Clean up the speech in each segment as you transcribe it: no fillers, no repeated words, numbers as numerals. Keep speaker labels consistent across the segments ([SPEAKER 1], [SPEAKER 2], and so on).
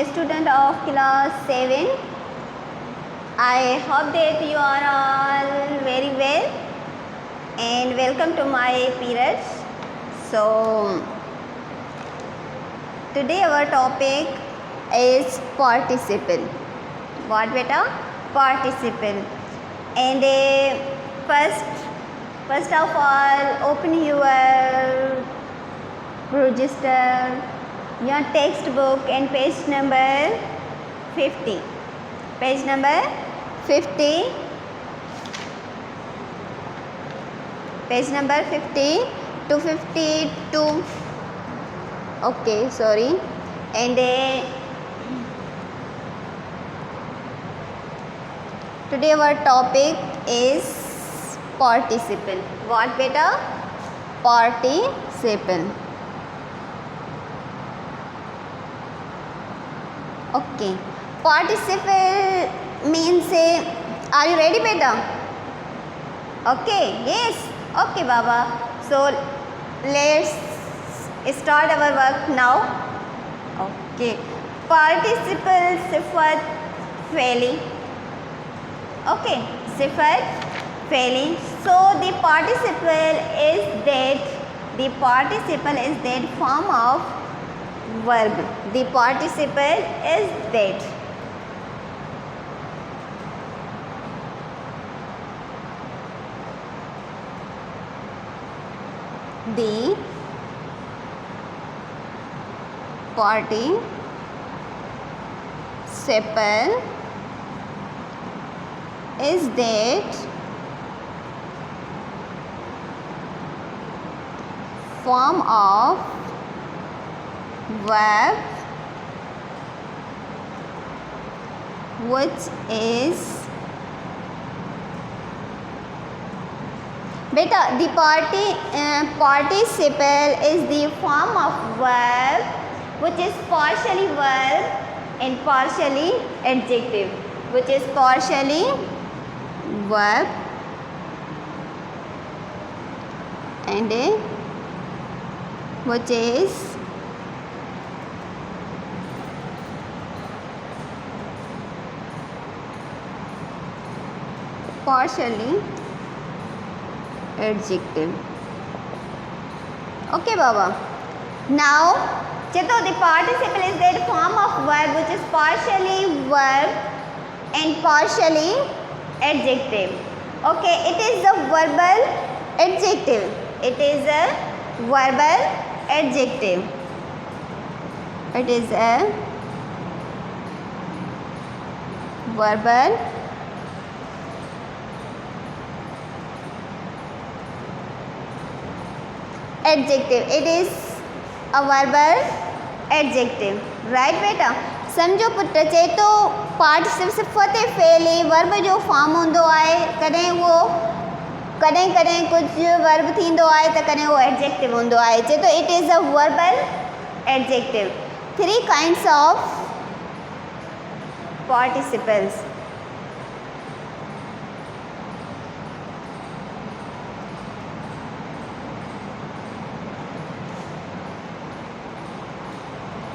[SPEAKER 1] a student of class 7. I hope that you are all very well and welcome to my periods. So, today our topic is participle. What beta? Participle. And first of all, open your register, your textbook and page number 50. Page number 50. Page number 50 to 52. Okay, sorry. And today our topic is participle. What beta? Participle. Okay. Participle means are you ready beta? Okay. Yes. Okay Baba. So let's start our work now. Okay. Participle सिफत फ़ेली. Okay. सिफत फ़ेली. So the participle is that form of verb. The participle is that. The participle is that form of verb which is beta the participle is the form of verb which is partially verb and partially adjective, which is partially verb and which is partially adjective. Okay Baba. Now Cheto, the participle is that form of verb which is partially verb and partially adjective. Okay, it is a verbal adjective. It is a verbal adjective. It is a verbal adjective. It is a verbal adjective. Right बेटा? समझो पुत्र चे तो participle सिफ़त फ़ेली verb जो form होंदो आहे कॾहिं वो कॾहिं कुछ वर्ब थींदो आहे त कॾहिं वो एडजेक्टिव होंदो आहे चे तो it is a verbal adjective. 3 kinds of participles.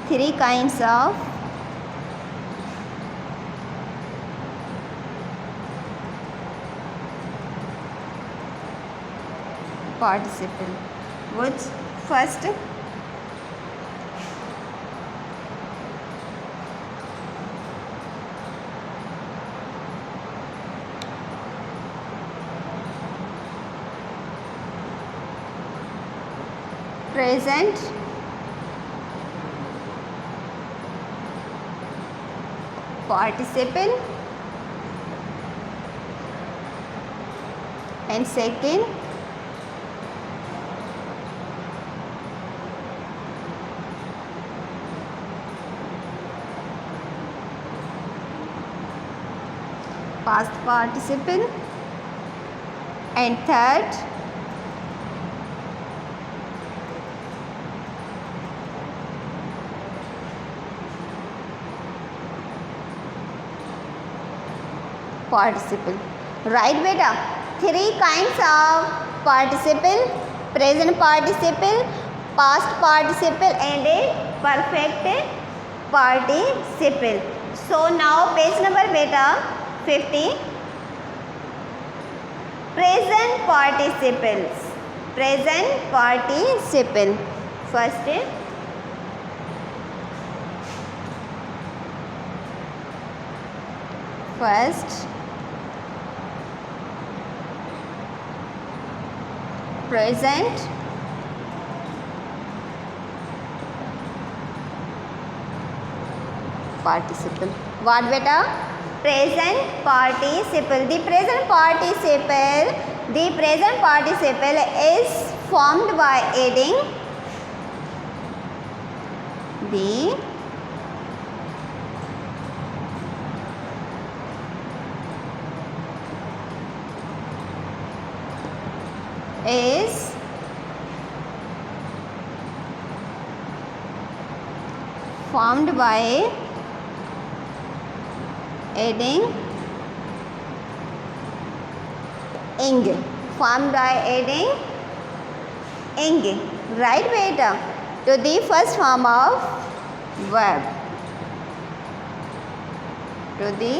[SPEAKER 1] Three kinds of participle. Which first? Present participle and second past participle and third participle. Right beta? 3 kinds of participle: present participle, past participle and a perfect participle. So now page number beta 50. Present participles. Present participle. First is present participle. What beta? Present participle. The present participle is formed by adding the is formed by adding ing. Formed by adding ing. Right beta? To the first form of verb. To the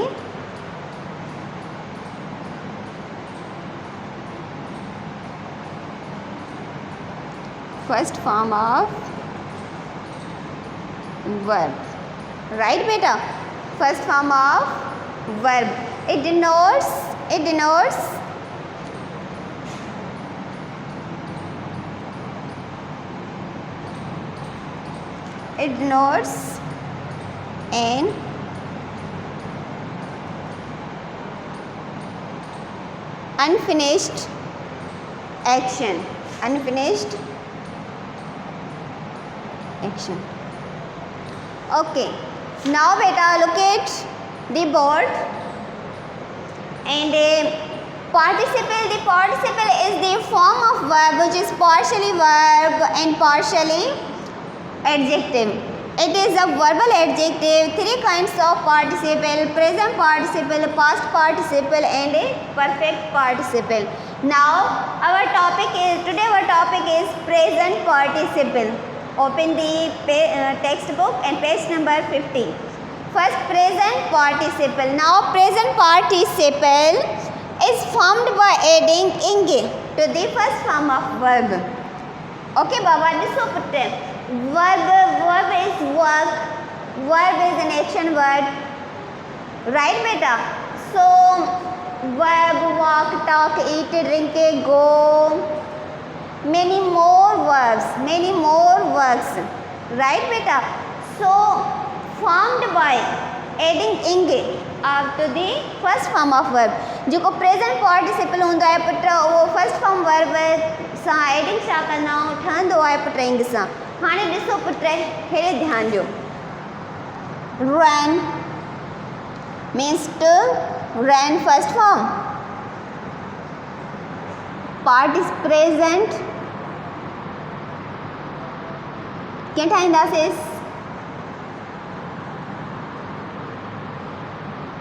[SPEAKER 1] first form of verb. Right beta? First form of verb. It denotes an unfinished action. Unfinished action. Okay. Now beta look at the board and participle. The participle is the form of verb which is partially verb and partially adjective. It is a verbal adjective. Three kinds of participle: present participle, past participle and a perfect participle. Now our topic is present participle. Open the textbook and page number 50. First, present participle. Now present participle is formed by adding ing to the first form of verb. Okay baba, this is verb is work, verb is an action word. Right beta? So verb, walk, talk, eat, drink, go. Many more verbs. Right beta? So formed by adding ing after the first form of verb. जो को present participle होंदा है put वो first form verb सां adding छा करना ठहंदो आहे पुट ing सां. हाणे ॾिसो पुट हेॾे ध्यान ॾियो. Run means to run first form. Part is present. क्या ठाहींदासीं?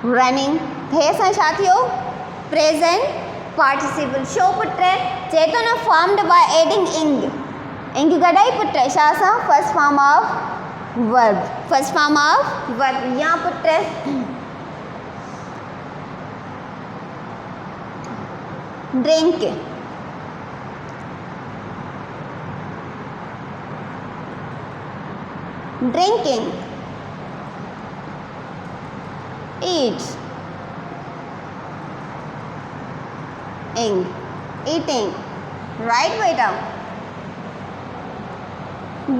[SPEAKER 1] Running. हे असां छा थियो? Present participle. शो पुट चए थो न formed by adding ing. ing गॾाई पुट छा सां? First form of verb. First form of verb. या put drink. Drinking. Eat. Ing. Eating. Right beta?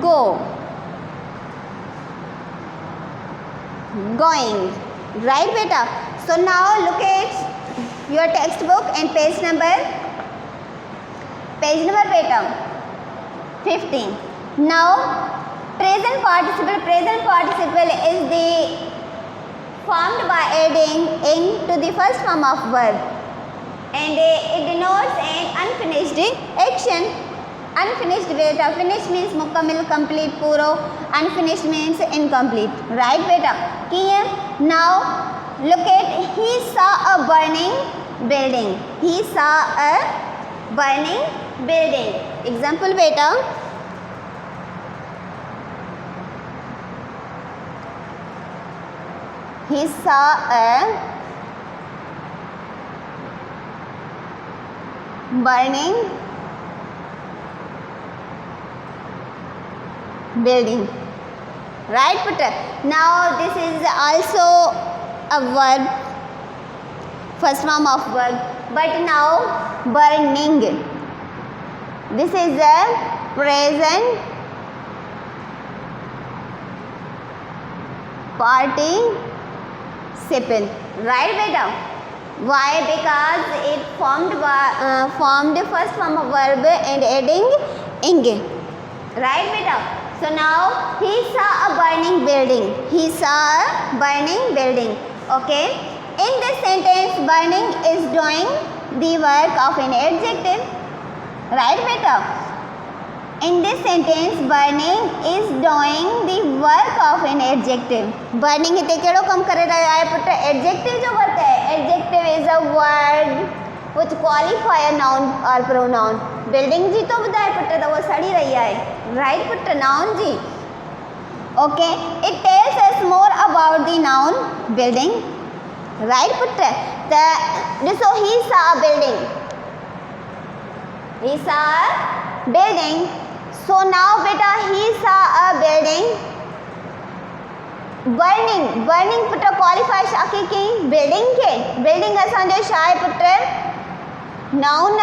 [SPEAKER 1] Go. Going. Right beta? So now look at your textbook and page number beta 15. Now present participle is the formed by adding ing to the first form of verb and it denotes an unfinished action. Unfinished beta. Finished means mukamil, complete, puro. Unfinished means incomplete. Right beta? Now look at he saw a burning building. He saw a burning building. Example beta. he saw a burning building. Right putra? Now this is also a verb, first form of verb, but now burning. This is a present participle. Right beta? Why? Because it formed first form of verb and adding ing. Right beta? So now he saw a burning building. He saw a burning building. Okay. In this sentence, burning is doing the work of an adjective. Right beta? In this sentence, burning is doing the work of an adjective. Burning इते केड़ो कम करे रहा है पुत्र? Adjective जो work है. Adjective is a word which qualify a noun or pronoun. Building जी तो बताए पुत्र तो वो सड़ी रही है. Right पुत्र? Noun ji. Okay. It tells us more about the noun building. Right putra? So he saw a building. He saw a building. So now beta he saw a building burning. Burning पुत्र qualify शाकी की building के. Building असांजो छा आहे पुत्र? Noun.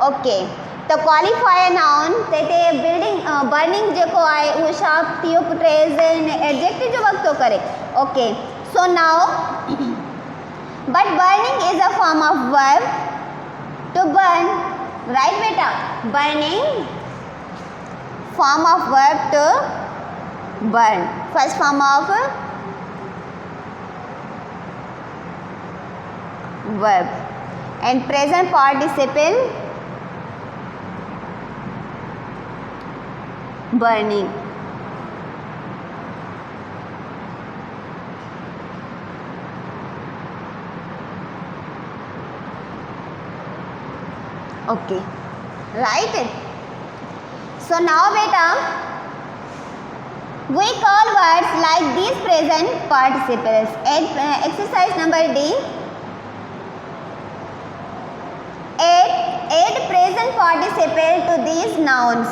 [SPEAKER 1] Okay. तो qualify a noun ते building burning जेको आहे उहो छा थियो पुत्र एज एन एडजेक्टिव जो वर्क थो करे. Okay. So now but burning is a form of verb to burn. Right beta? Burning form of verb to burn. First form of verb. And present participle burning. Okay. Right? So now beta, we call words like these present participles. Exercise number D. Add present participle to these nouns.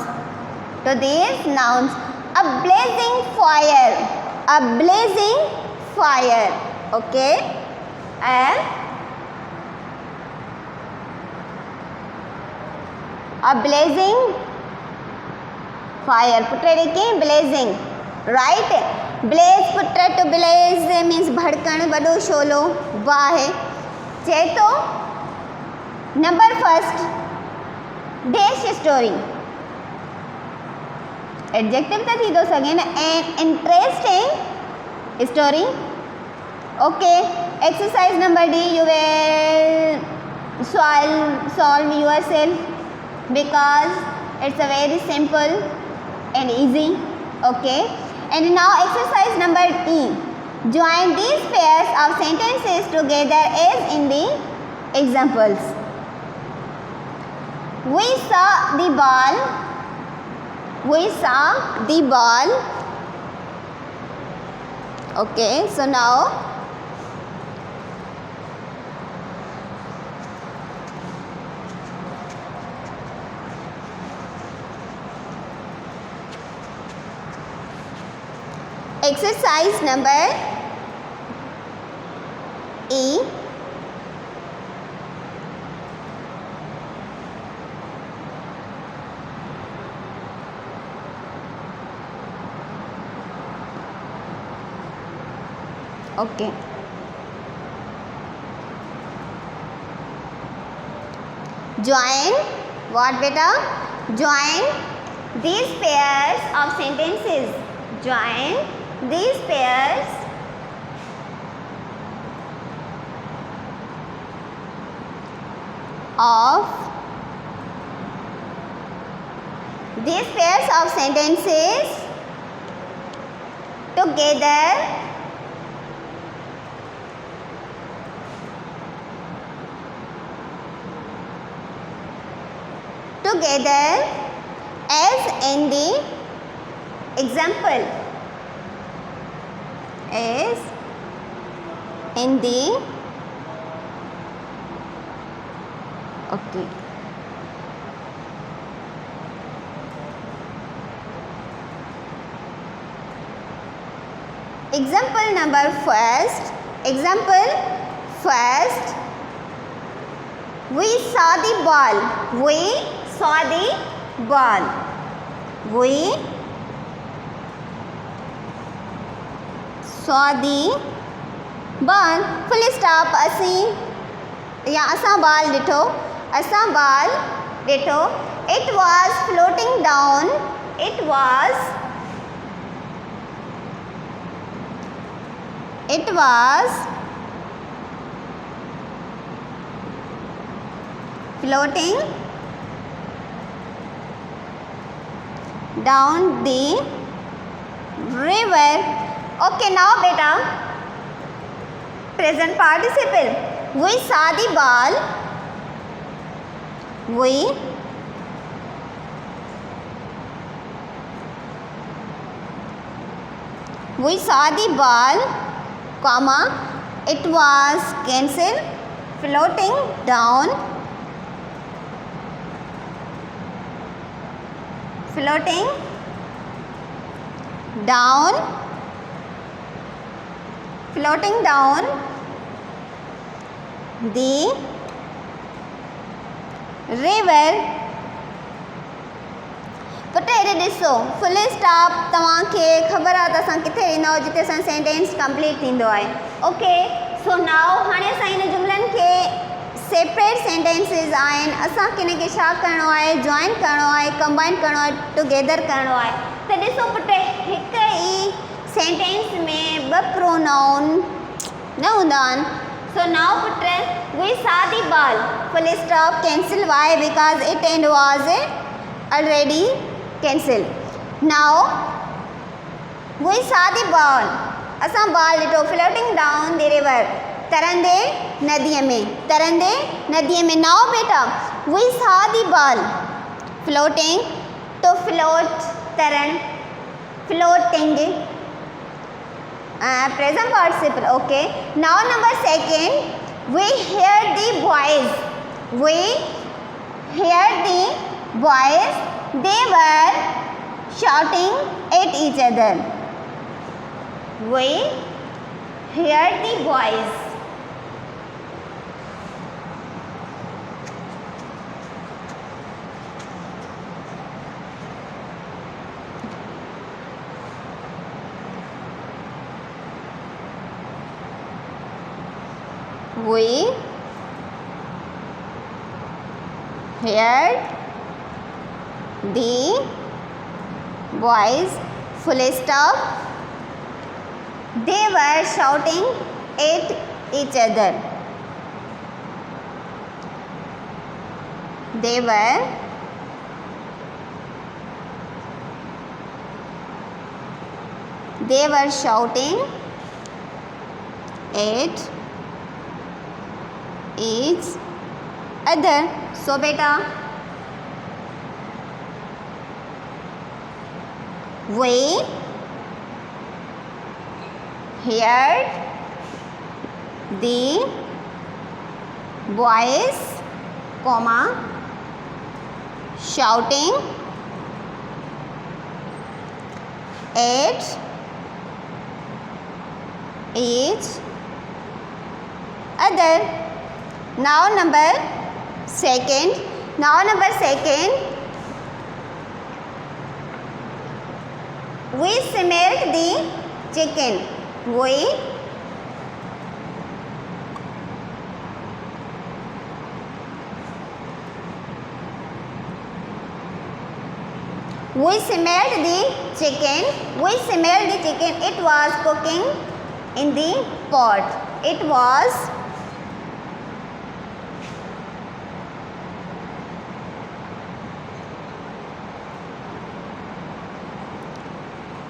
[SPEAKER 1] To these nouns. A blazing fire. A blazing fire. Okay. And a blazing fire. Putra dekhi blazing. Right? Blaze putra to blaze means bhadkan, vado sholo, vahe. Cheto. Number first. Dash story. Adjective ta thi do sage na. An interesting story. Okay. Exercise number D. You will solve yourself, because it's a very simple and easy. Okay. And now exercise number E. Join these pairs of sentences together as in the examples. We saw the ball. We saw the ball. Okay. So now exercise number E. Okay. Join what beta? Join these pairs of sentences. Join these pairs of sentences together as in the example. As in the okay. Example number first. Example first. We saw the ball. We saw the ball. We saw the ball. Full stop. असी या असां ball ॾिठो. असां ball ॾिठो. It was floating down. It was floating down the river. Okay, now beta, present participle. We saw the ball. We saw the ball, comma, it was cancelled, floating down the river. Put हेॾे ॾिसो, full stop तव्हांखे ख़बर आहे त असां किथे ॾींदा आहियूं जिते असां सेंटेंस कंप्लीट थींदो आहे. ओके, सो नाउ हाणे असां इन जुमलनि खे सेपरेट सेंटेंसिस आहिनि. असांखे हिन खे छा करिणो आहे, जॉइन करिणो आहे, कंबाइन करिणो आहे, टुगेदर करिणो आहे. त ॾिसो पुट, हिकु ई सेंटेंस में ॿ प्रोनाउन न हूंदा आहिनि. So now put, we saw the ball, full stop, cancel. Why? Because it and was already cancelled. Now we saw the ball. असां ball ॾिठो, floating down the river, तरंदे नदीअ में. Now बेटा, we saw the ball, floating, तो float Taran, floating, present participle. Okay, now number second, we heard the boys. They were shouting at each other. We heard the boys. We heard the boys, full stop, they were shouting at each other. They were shouting at each other. So beta, we heard the boys, comma, shouting at each other. Now number second, we smelled the chicken. We smelled the chicken. It was cooking in the pot. It was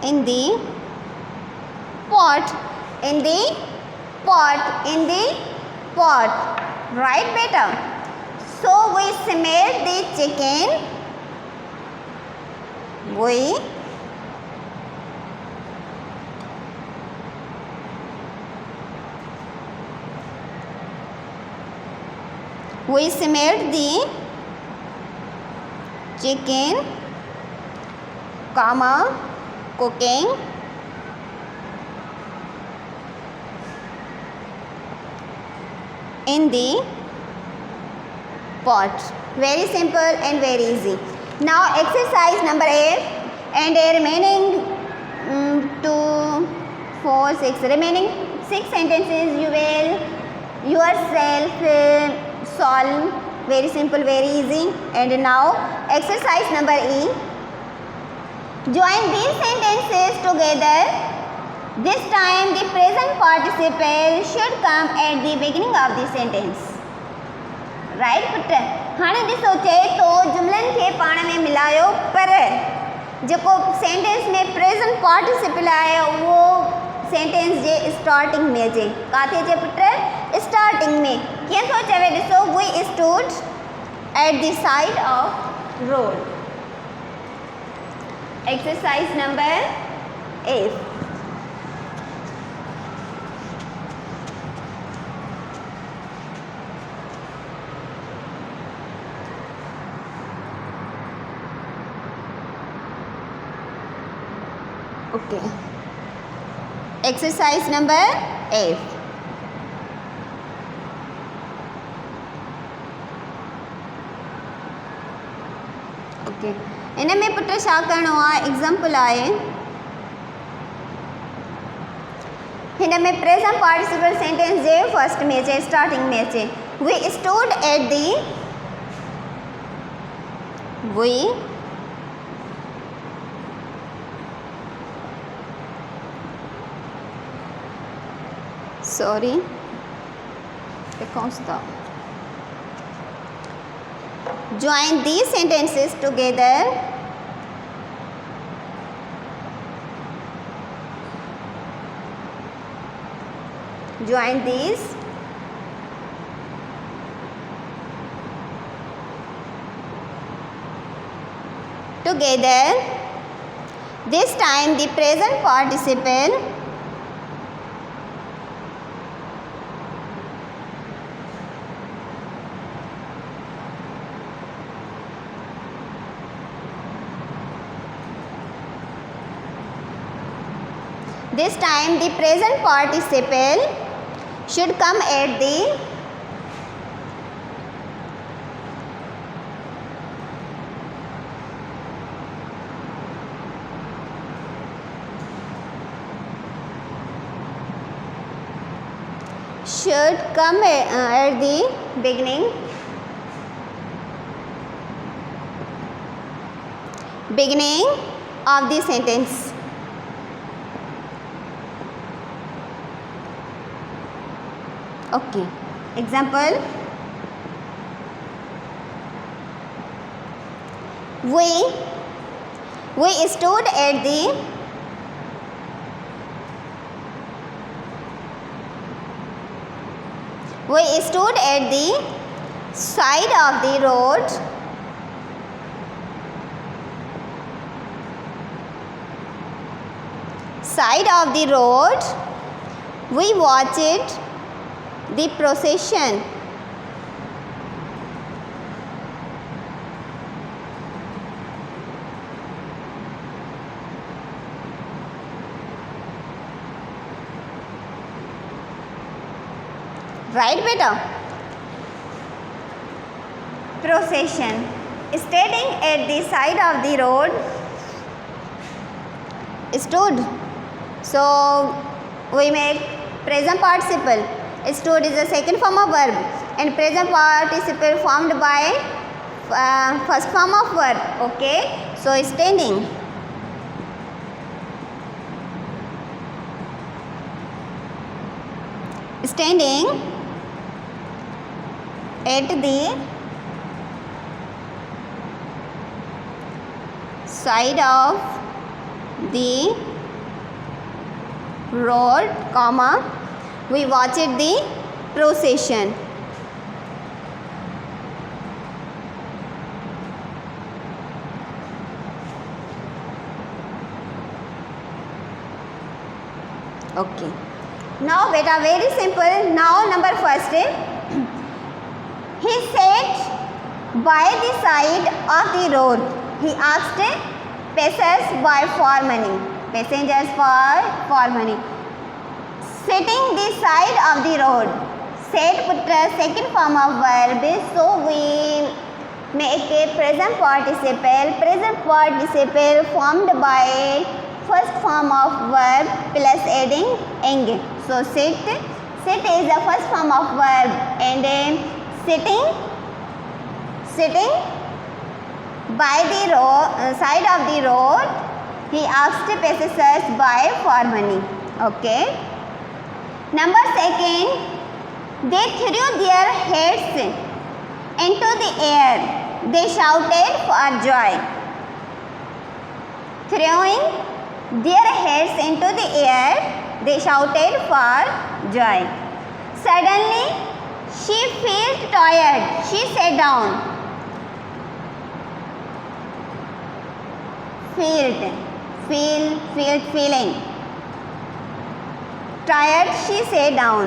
[SPEAKER 1] in the pot. Right beta? So we smelled the chicken. We smelled the chicken, comma, cooking in the pot. Very simple and very easy. Now exercise number 8 and remaining 2, 4, 6 remaining 6 sentences you will yourself solve. Very simple, very easy. And now exercise number E. Join these sentences together. This time the present participle should come at the beginning of the sentence. Right put हाणे ॾिसो चए थो जुमलनि खे पाण में मिलायो पर जेको सेंटेंस में प्रेजेंट पार्टिसिपल आहे उहो सेंटेंस जे स्टार्टिंग में अचे. किथे अचे पुट? स्टार्टिंग में. कीअं थो चवे ॾिसो we stood at the side of road. Exercise number 8. Okay. Exercise number 8. Okay. In में पुट छा करिणो आहे? एग्जाम्पल आहे हिन में प्रेजेंट पार्टिसिपल सेंटेंस जे फर्स्ट में अचे, स्टार्टिंग में अचे. We stood at the sorry because the join these sentences together. Join these together. This time the present participle this time the present participle should come at the beginning of the sentence. Okay. Example. We stood at the side of the road. We watched the procession. Right beta? Procession. Standing at the side of the road. Stood. So we make present participle. Stood is the second form of verb and present participle formed by first form of verb. Okay. So standing. Standing at the side of the road, comma, we watched the procession. Okay. Now beta very simple. Now number first He sat by the side of the road. He asked passers-by for money. Passengers for money. Sitting the side of the road. Sat put second form of verb. So we make a present participle. Present participle formed by first form of verb plus adding ing. So sit is the first form of verb, and sitting by the side of the road, he asked passers-by for money. Okay. Number second, they threw their heads into the air. They shouted for joy. Throwing their heads into the air, they shouted for joy. Suddenly, she felt tired. She sat down. Feeling. Tired, she sat down.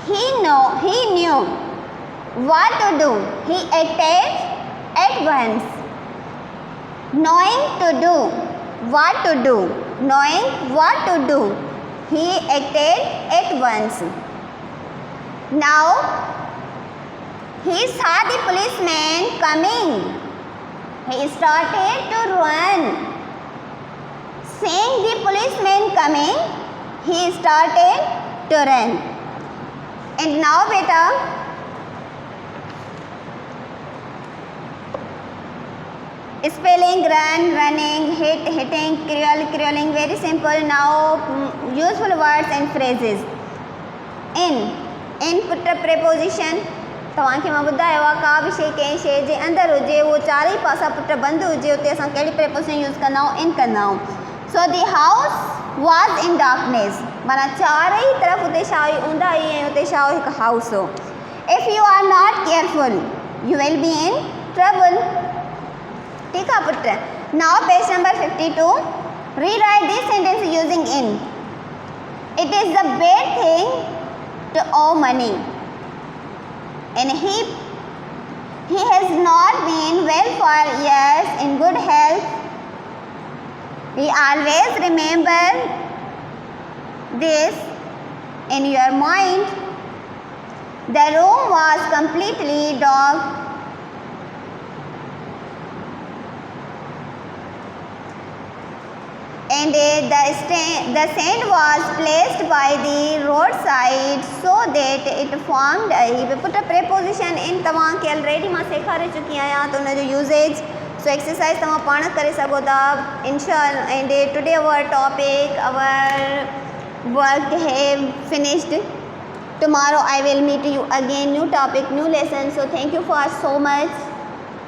[SPEAKER 1] He knew what to do. He acted at once. Knowing what to do, he acted at once. Now he saw the policeman coming. He started to run. Seeing the policeman coming, he started to run. And now beta, spelling run, running, hit, hitting, crawling, very simple. Now useful words and phrases. In put a preposition. तव्हांखे मां ॿुधायो आहे का बि शइ कंहिं शइ जे अंदरि हुजे उहो चारई पासा पुट बंदि हुजे उते असां कहिड़ी preposition यूज़ कंदा आहियूं इन कंदा आहियूं. So the house was in darkness माना चारई तरफ़ उते छा हुई ऊंदाही ऐं उते छा हुओ हिकु हाउस हो. If you are not careful you will be in trouble. ठीक है put. Now page number 52. Rewrite this sentence using in. It is the bad thing to owe money. And he has not been well for years in good health. We always remember this in your mind. The room was completely dark. And the sand was placed by the roadside so that it formed a put a preposition in. तव्हांखे already मां सेखारे चुकी आहियां त उन जो usage. So exercise तव्हां पाण करे सघो था इंशाअल्लाह. And today our topic our work have finished. Tomorrow I will meet you again new topic new lesson. So thank you for so much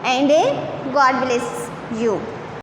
[SPEAKER 1] and God bless you.